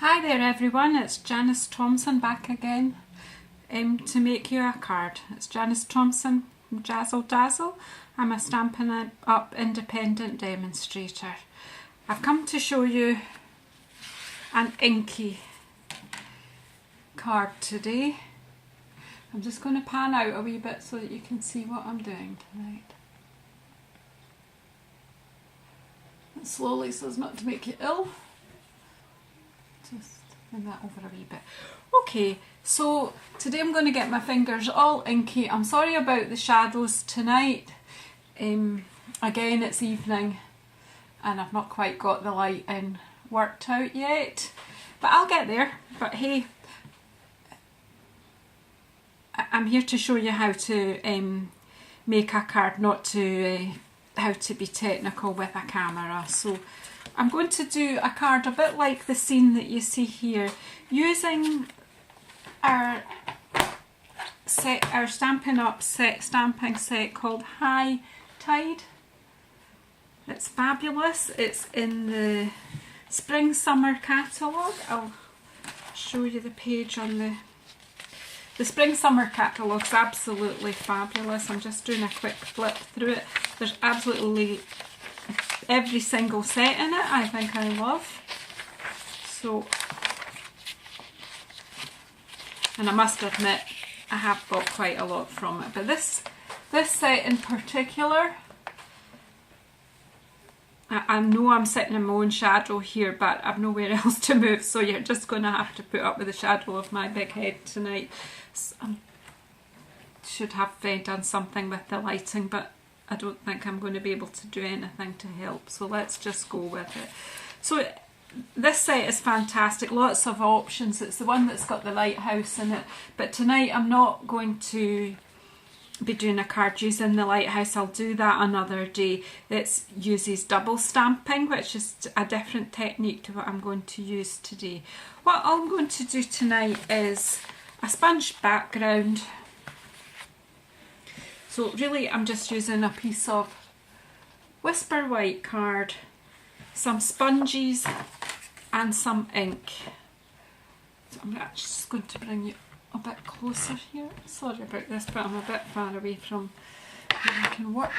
Hi there everyone, it's Janice Thompson back again to make you a card. It's Janice Thompson from Jazzle Dazzle. I'm a Stampin' Up independent demonstrator. I've come to show you an inky card today. I'm just going to pan out a wee bit so that you can see what I'm doing tonight. And slowly so as not to make you ill. Just bring that over a wee bit. Okay, so today I'm going to get my fingers all inky. I'm sorry about the shadows tonight. Again, it's evening and I've not quite got the light in worked out yet, but I'll get there. But hey, I'm here to show you how to make a card, not to how to be technical with a camera. So I'm going to do a card a bit like the scene that you see here, using our Stampin' Up stamping set called High Tide. It's fabulous. It's in the Spring Summer catalogue. I'll show you the page on the Spring Summer catalogue's absolutely fabulous. I'm just doing a quick flip through it. There's absolutely every single set in it I think I love. So, and I must admit I have bought quite a lot from it, but this set in particular, I know I'm sitting in my own shadow here, but I've nowhere else to move, so you're just going to have to put up with the shadow of my big head tonight. I should have done something with the lighting, but I don't think I'm going to be able to do anything to help, so let's just go with it. So this set is fantastic, lots of options. It's the one that's got the lighthouse in it, but tonight I'm not going to be doing a card using the lighthouse. I'll do that another day. It uses double stamping, which is a different technique to what I'm going to use today. What I'm going to do tonight is a sponge background. So really I'm just using a piece of Whisper White card, some sponges and some ink. So I'm actually just going to bring you a bit closer here. Sorry about this, but I'm a bit far away from where I can work.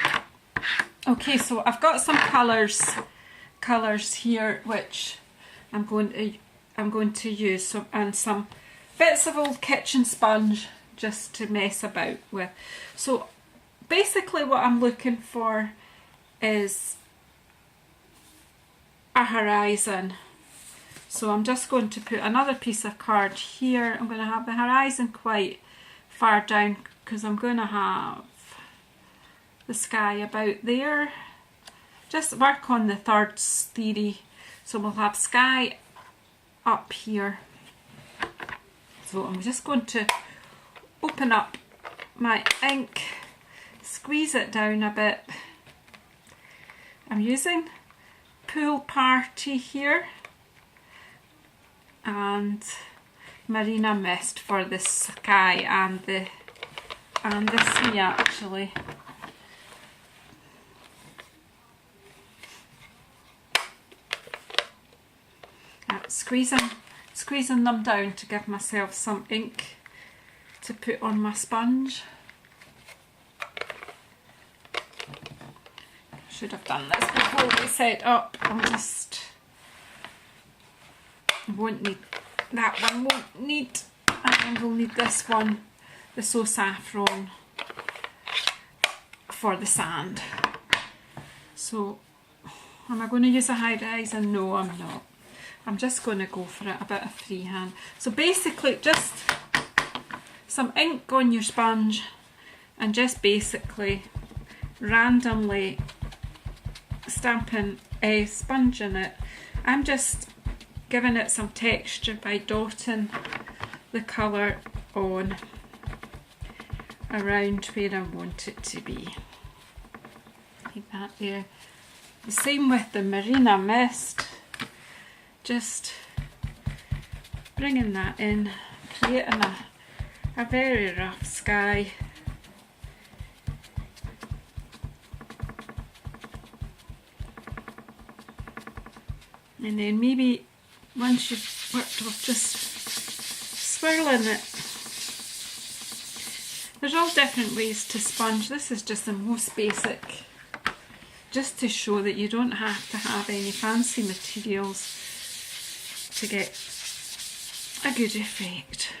Okay, so I've got some colours here which I'm going to use, so, and some bits of old kitchen sponge just to mess about with. So basically what I'm looking for is a horizon. So I'm just going to put another piece of card here. I'm going to have the horizon quite far down because I'm going to have the sky about there. Just work on the thirds theory. So we'll have sky up here. So I'm just going to open up my ink, squeeze it down a bit. I'm using Pool Party here and Marina Mist for the sky and the sea actually. Squeezing them down to give myself some ink to put on my sponge. Should have done this before we set up. Won't need that one, won't need, and we'll need this one, the So Saffron, for the sand. So am I going to use a horizon? No, I'm not. I'm just going to go for it, a bit of freehand. So basically just some ink on your sponge and just basically randomly stamping a sponge in it. I'm just giving it some texture by dotting the colour on around where I want it to be. Like that there. The same with the Marina Mist. Just bringing that in, creating a very rough sky. And then maybe once you've worked off, just swirling it. There's all different ways to sponge. This is just the most basic, just to show that you don't have to have any fancy materials to get a good effect.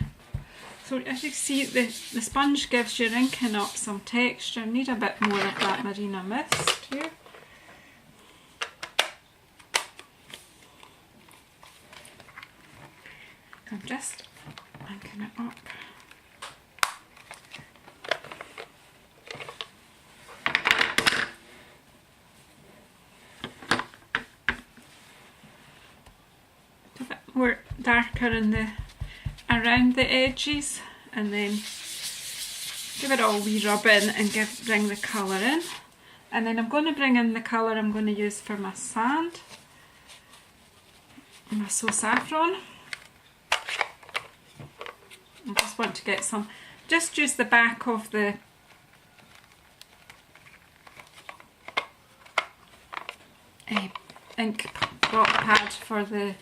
So as you see, the sponge gives your inking up some texture. I need a bit more of that Marina Mist here. I'm just inking it up. A bit more darker in around the edges, and then give it all a wee rub in and bring the colour in. And then I'm going to bring in the colour I'm going to use for my sand, my So Saffron. I just want to get some, just use the back of the ink block pad for the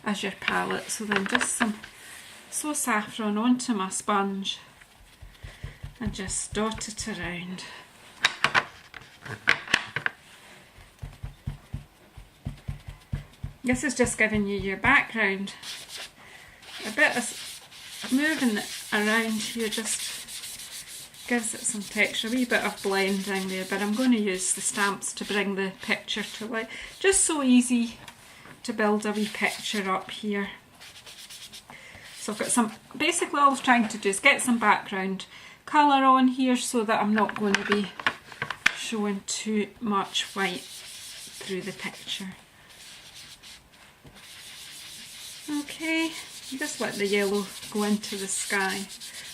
Azure palette. So then just some So Saffron onto my sponge and just dot it around. This is just giving you your background. A bit of moving it around here just gives it some texture, a wee bit of blending there, but I'm going to use the stamps to bring the picture to life. Just so easy to build a wee picture up here. So I've got some, basically all I was trying to do is get some background colour on here so that I'm not going to be showing too much white through the picture. Okay. Just let the yellow go into the sky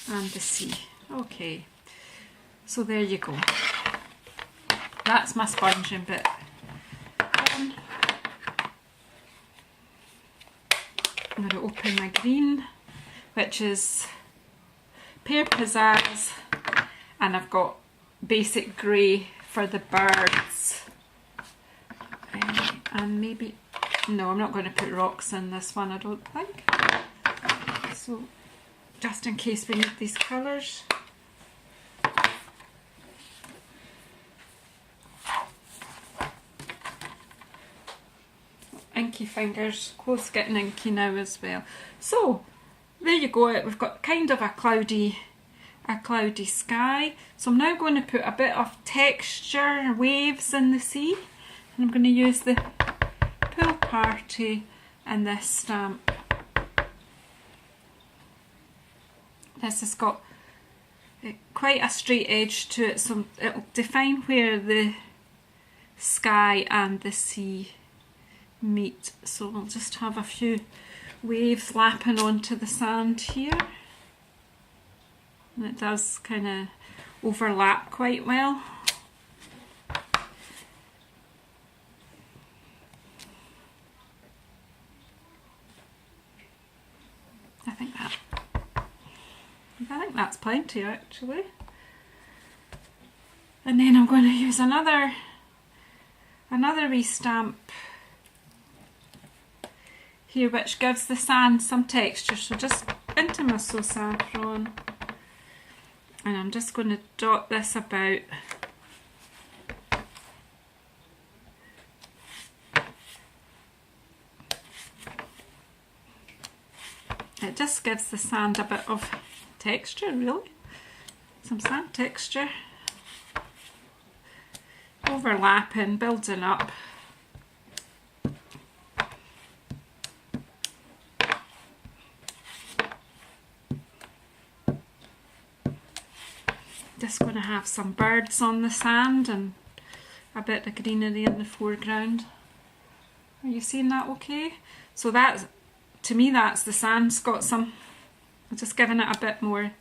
and the sea. Okay, so there you go. That's my sponging bit done. I'm going to open my green, which is Pear Pizzazz, and I've got basic grey for the birds. And maybe, no, I'm not going to put rocks in this one, I don't think. So, just in case we need these colours. Inky fingers, close getting inky now as well. So, there you go, we've got kind of a cloudy sky. So I'm now going to put a bit of texture, waves in the sea. And I'm going to use the Pool Party and this stamp. This has got quite a straight edge to it, so it'll define where the sky and the sea meet. So we'll just have a few waves lapping onto the sand here. And it does kind of overlap quite well. I think that's plenty actually. And then I'm going to use another wee stamp here which gives the sand some texture. So just into my So Saffron, and I'm just going to dot this about. It just gives the sand a bit of texture, really. Some sand texture. Overlapping, building up. Just going to have some birds on the sand and a bit of greenery in the foreground. Are you seeing that okay? So that's, to me, that's the sand's got some, I'm just giving it a bit more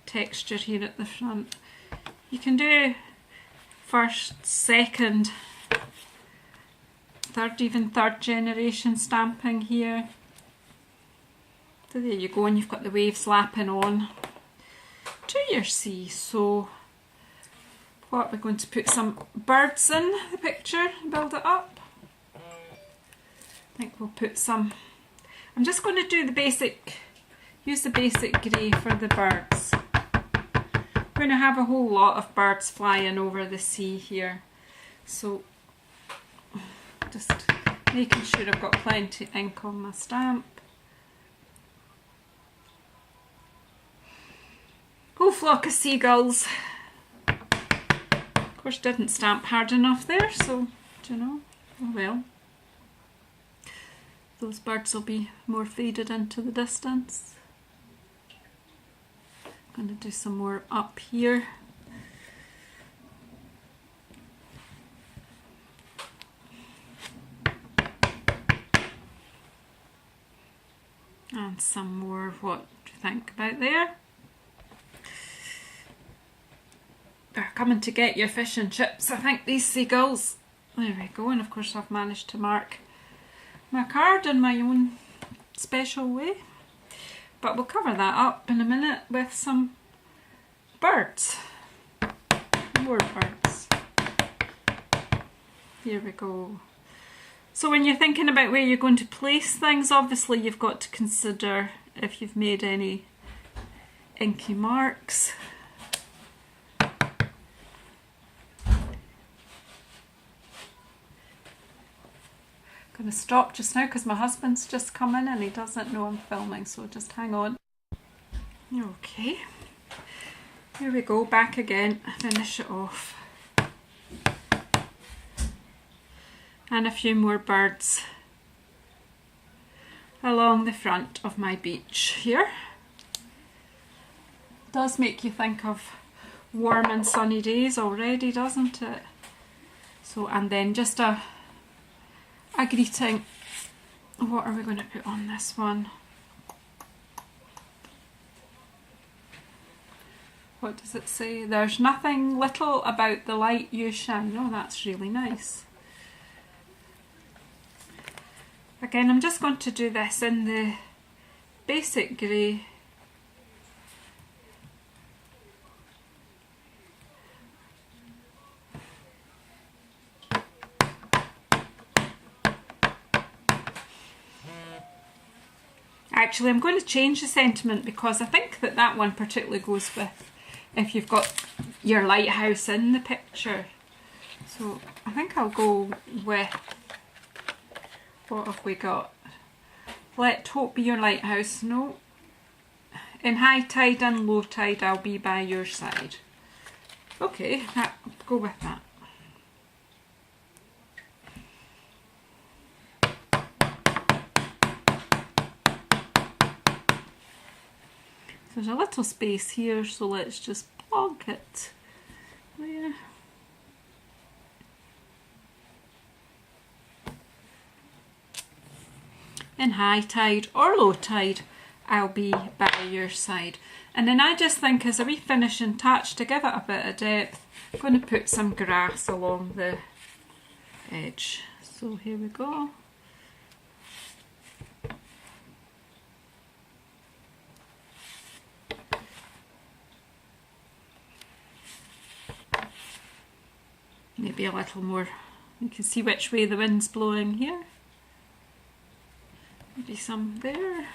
texture here at the front. You can do first, second, third, even third generation stamping here. So there you go, and you've got the waves lapping on to your sea. So what, we're going to put some birds in the picture and build it up. I think we'll put some I'm just going to do the basic, use the basic grey for the birds. I'm going to have a whole lot of birds flying over the sea here, so just making sure I've got plenty of ink on my stamp. Whole flock of seagulls. Of course, didn't stamp hard enough there, so, do you know, oh well. Those birds will be more faded into the distance. I'm going to do some more up here. And some more, what do you think about there? They're coming to get your fish and chips, I think, these seagulls. There we go, and of course I've managed to mark my card in my own special way. But we'll cover that up in a minute with some birds. More birds. Here we go. So when you're thinking about where you're going to place things, obviously you've got to consider if you've made any inky marks. I'm going to stop just now because my husband's just come in and he doesn't know I'm filming, so just hang on. Okay, here we go, back again, finish it off. And a few more birds along the front of my beach here. Does make you think of warm and sunny days already, doesn't it? So, and then just a greeting. What are we going to put on this one? What does it say? There's nothing little about the light you shine. Oh, that's really nice. Again, I'm just going to do this in the basic grey. Actually, I'm going to change the sentiment because I think that that one particularly goes with if you've got your lighthouse in the picture. So I think I'll go with, what have we got? Let hope be your lighthouse. No. In high tide and low tide, I'll be by your side. Okay, go with that. There's a little space here, so let's just plug it there. In high tide or low tide, I'll be by your side. And then I just think as a wee finishing touch to give it a bit of depth, I'm going to put some grass along the edge. So here we go. Maybe a little more, you can see which way the wind's blowing here. Maybe some there.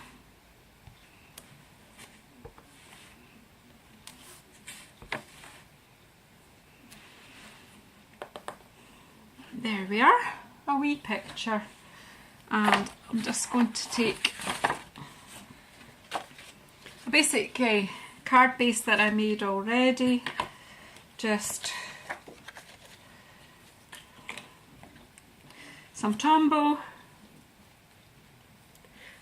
There we are, a wee picture. And I'm just going to take a basic card base that I made already, just some Tombow,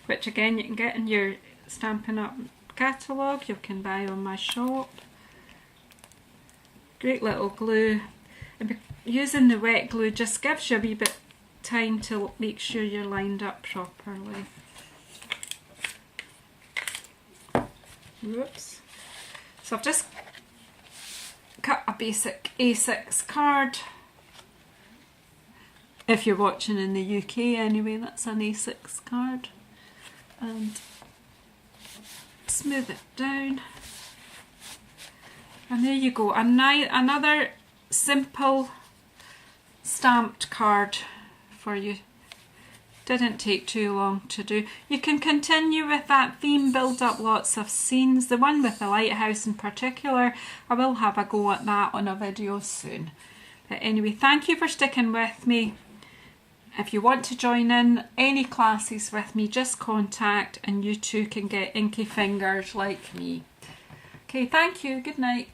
which again you can get in your Stampin' Up! Catalogue, you can buy on my shop. Great little glue, and using the wet glue just gives you a wee bit time to make sure you're lined up properly. Whoops. So I've just cut a basic A6 card. If you're watching in the UK anyway, that's an A6 card. And smooth it down. And there you go, another simple stamped card for you Didn't take too long to do. You can continue with that theme, build up lots of scenes. The one with the lighthouse in particular, I will have a go at that on a video soon. But anyway, thank you for sticking with me. If you want to join in any classes with me, just contact and you too can get inky fingers like me. Okay, thank you. Good night.